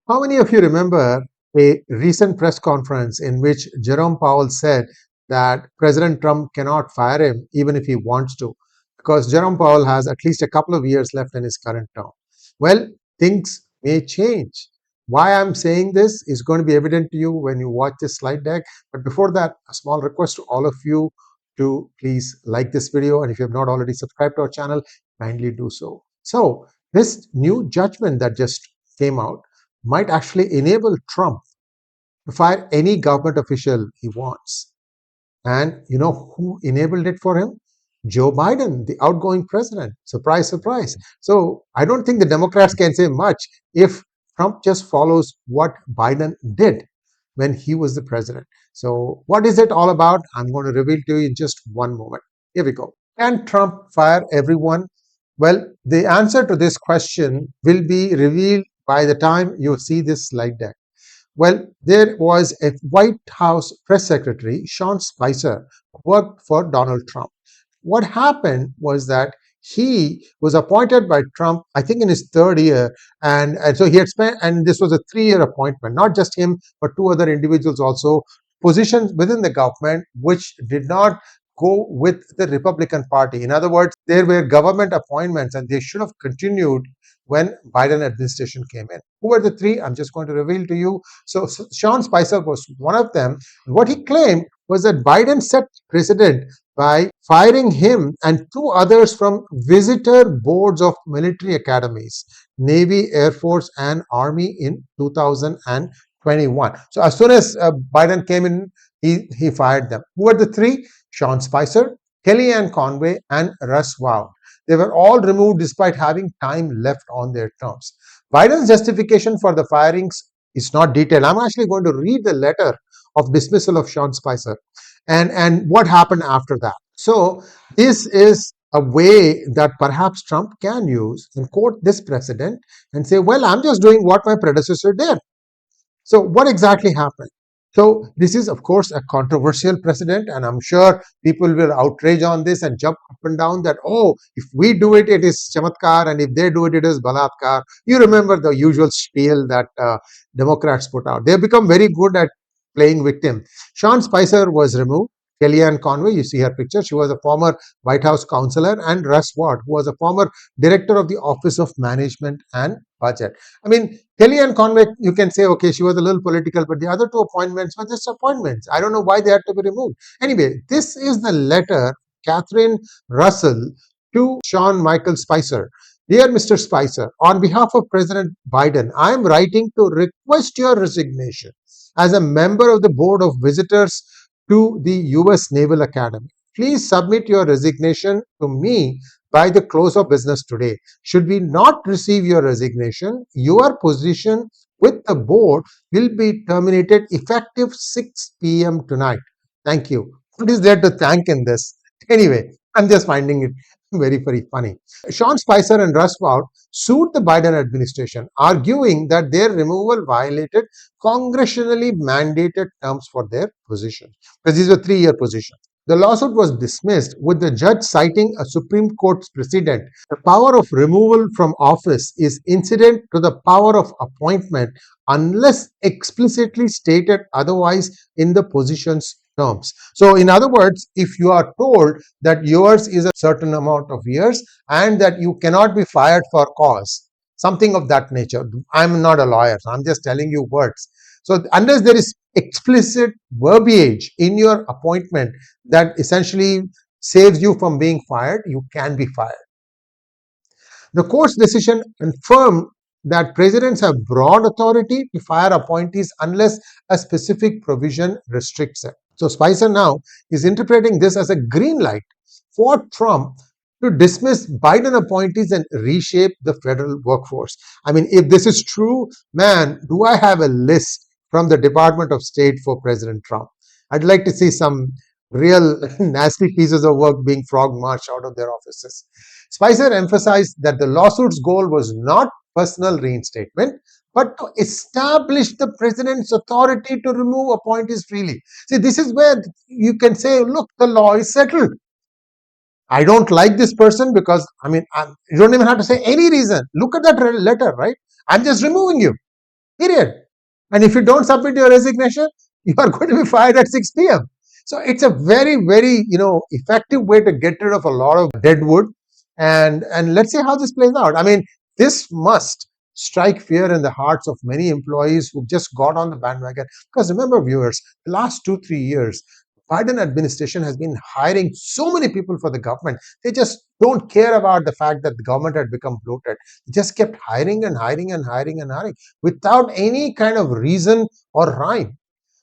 How many of you remember a recent press conference in which Jerome Powell said that President Trump cannot fire him even if he wants to, because Jerome Powell has at least a couple of years left in his current term? Well, things may change. Why I'm saying this is going to be evident to you when you watch this slide deck. But before that, a small request to all of you to please like this video, and if you have not already subscribed to our channel, kindly do so. So this new judgment that just came out might actually enable Trump to fire any government official he wants. And you know who enabled it for him? Joe Biden, the outgoing president. Surprise, surprise. So I don't think the Democrats can say much if Trump just follows what Biden did when he was the president. So what is it all about? I'm going to reveal to you in just one moment. Here we go. Can Trump fire everyone? Well, the answer to this question will be revealed by the time you see this slide deck. Well, there was a White House press secretary, Sean Spicer, who worked for Donald Trump. What happened was that he was appointed by Trump, I think in his third year, and so he had spent, and this was a 3-year appointment, not just him, but 2 other individuals also, positions within the government which did not go with the Republican Party. In other words, there were government appointments and they should have continued when Biden administration came in. Who were the 3? I'm just going to reveal to you. So Sean Spicer was one of them. What he claimed was that Biden set precedent by firing him and 2 others from visitor boards of military academies, Navy, Air Force, and Army in 2021. So as soon as Biden came in, he fired them. Who were the 3? Sean Spicer, Kellyanne Conway, and Russ Vought. They were all removed despite having time left on their terms. Biden's justification for the firings is not detailed. I'm actually going to read the letter of dismissal of Sean Spicer and what happened after that. So this is a way that perhaps Trump can use and quote this precedent and say, well, I'm just doing what my predecessor did. So what exactly happened? So this is, of course, a controversial precedent, and I'm sure people will outrage on this and jump up and down that, oh, if we do it, it is chamatkar, and if they do it, it is balatkar. You remember the usual spiel that Democrats put out. They have become very good at playing victim. Sean Spicer was removed. Kellyanne Conway, you see her picture, she was a former White House counselor, and Russ Vought, who was a former director of the Office of Management and Budget. I mean, Kellyanne Conway, you can say, okay, she was a little political, but the other 2 appointments were just appointments. I don't know why they had to be removed. Anyway, this is the letter Katherine Russell to Sean Michael Spicer. Dear Mr. Spicer, on behalf of President Biden, I am writing to request your resignation as a member of the Board of Visitors to the U.S. Naval Academy. Please submit your resignation to me by the close of business today. Should we not receive your resignation, your position with the board will be terminated effective 6 p.m. tonight. Thank you. What is there to thank in this? Anyway, I'm just finding it very, very funny. Sean Spicer and Russ Vought sued the Biden administration, arguing that their removal violated congressionally mandated terms for their position, because these were 3-year positions. The lawsuit was dismissed with the judge citing a Supreme Court's precedent. The power of removal from office is incident to the power of appointment unless explicitly stated otherwise in the position's terms. So in other words, if you are told that yours is a certain amount of years and that you cannot be fired for cause, something of that nature. I'm not a lawyer, so I'm just telling you words. So unless there is explicit verbiage in your appointment that essentially saves you from being fired, you can be fired. The court's decision confirmed that presidents have broad authority to fire appointees unless a specific provision restricts it. So Spicer now is interpreting this as a green light for Trump to dismiss Biden appointees and reshape the federal workforce. I mean, if this is true, man, do I have a list from the Department of State for President Trump? I'd like to see some real nasty pieces of work being frog marched out of their offices. Spicer emphasized that the lawsuit's goal was not personal reinstatement, but to establish the president's authority to remove appointees freely. See, this is where you can say, look, the law is settled. I don't like this person because, you don't even have to say any reason. Look at that letter, right? I'm just removing you. period. And if you don't submit your resignation, you are going to be fired at 6 p.m. So it's a very, very, effective way to get rid of a lot of dead wood. And let's see how this plays out. I mean, this must strike fear in the hearts of many employees who just got on the bandwagon. Because remember, viewers, the last 2-3 years, Biden administration has been hiring so many people for the government. They just don't care about the fact that the government had become bloated. They just kept hiring and hiring and hiring and hiring without any kind of reason or rhyme.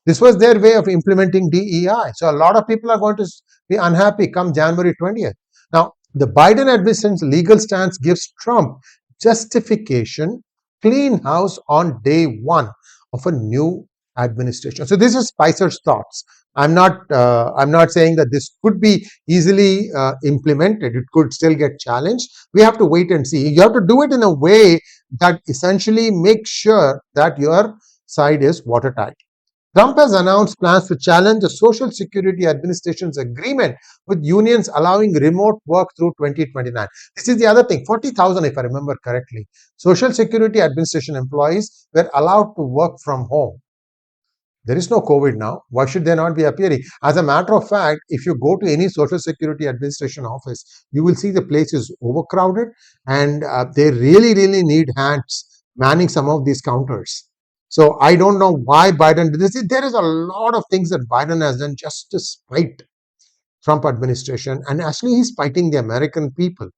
This was their way of implementing DEI. So a lot of people are going to be unhappy come January 20th. Now, the Biden administration's legal stance gives Trump justification, clean house on day one of a new administration. So this is Spicer's thoughts. I'm not saying that this could be easily implemented. It could still get challenged. We have to wait and see. You have to do it in a way that essentially makes sure that your side is watertight. Trump has announced plans to challenge the Social Security Administration's agreement with unions allowing remote work through 2029. This is the other thing. 40,000, if I remember correctly, Social Security Administration employees were allowed to work from home. There is no COVID now. Why should they not be appearing? As a matter of fact, if you go to any Social Security Administration office, you will see the place is overcrowded, and they really, really need hands manning some of these counters. So I don't know why Biden did this. There is a lot of things that Biden has done just to spite Trump administration, and actually he's spiting the American people.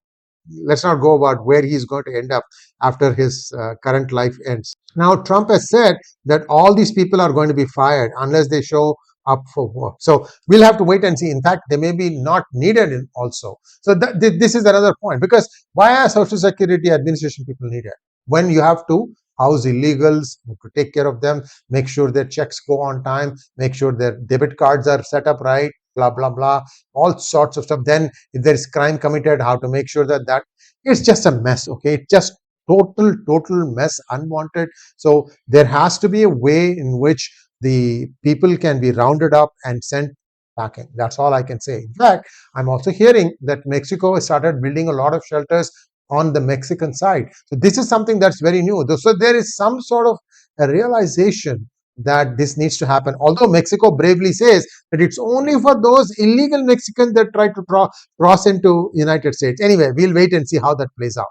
Let's not go about where he's going to end up after his current life ends. Now, Trump has said that all these people are going to be fired unless they show up for work. So we'll have to wait and see. In fact, they may be not needed also. So this is another point, because why are Social Security Administration people needed? When you have to house illegals, to take care of them, make sure their checks go on time, make sure their debit cards are set up right, blah, blah, blah, all sorts of stuff. Then if there is crime committed, how to make sure that it's just a mess, okay? It's just total mess, unwanted. So there has to be a way in which the people can be rounded up and sent packing. That's all I can say. In fact, I'm also hearing that Mexico has started building a lot of shelters on the Mexican side. So this is something that's very new. So there is some sort of a realization that this needs to happen. Although Mexico bravely says that it's only for those illegal Mexicans that try to cross into United States. Anyway, we'll wait and see how that plays out.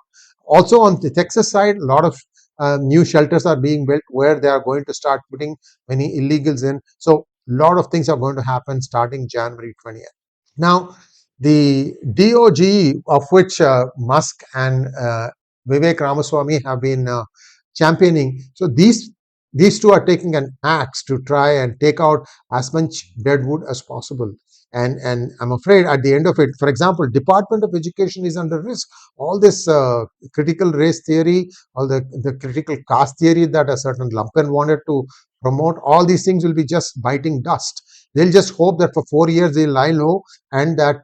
Also on the Texas side, a lot of new shelters are being built where they are going to start putting many illegals in. So a lot of things are going to happen starting January 20th. Now, the DOGE, of which Musk and Vivek Ramaswamy have been championing, so these two are taking an axe to try and take out as much dead wood as possible. And I'm afraid at the end of it, for example, Department of Education is under risk. All this critical race theory, all the critical caste theory that a certain lumpen wanted to promote, all these things will be just biting dust. They'll just hope that for 4 years they'll lie low and that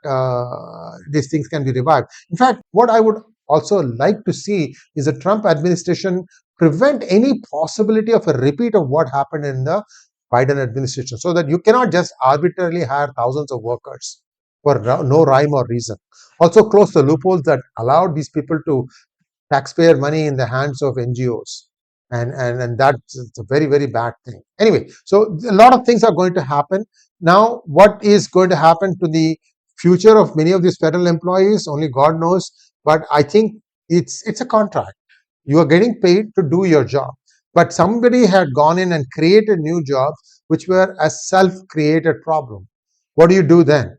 these things can be revived. In fact, what I would also like to see is the Trump administration prevent any possibility of a repeat of what happened in the Biden administration, so that you cannot just arbitrarily hire thousands of workers for no rhyme or reason. Also close the loopholes that allowed these people to taxpayer money in the hands of NGOs. And that's a very, very bad thing. Anyway, so a lot of things are going to happen. Now, what is going to happen to the future of many of these federal employees, only God knows. But I think it's a contract. You are getting paid to do your job. But somebody had gone in and created new jobs which were a self-created problem. What do you do then?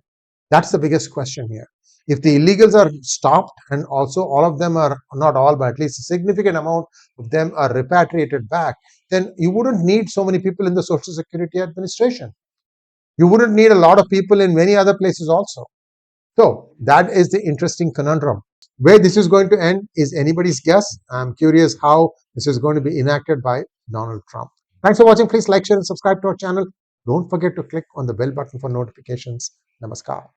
That's the biggest question here. If the illegals are stopped, and also all of them are, not all, but at least a significant amount of them are repatriated back, then you wouldn't need so many people in the Social Security Administration. You wouldn't need a lot of people in many other places also. So that is the interesting conundrum. Where this is going to end is anybody's guess. I'm curious how this is going to be enacted by Donald Trump. Thanks for watching. Please like, share, and subscribe to our channel. Don't forget to click on the bell button for notifications. Namaskar.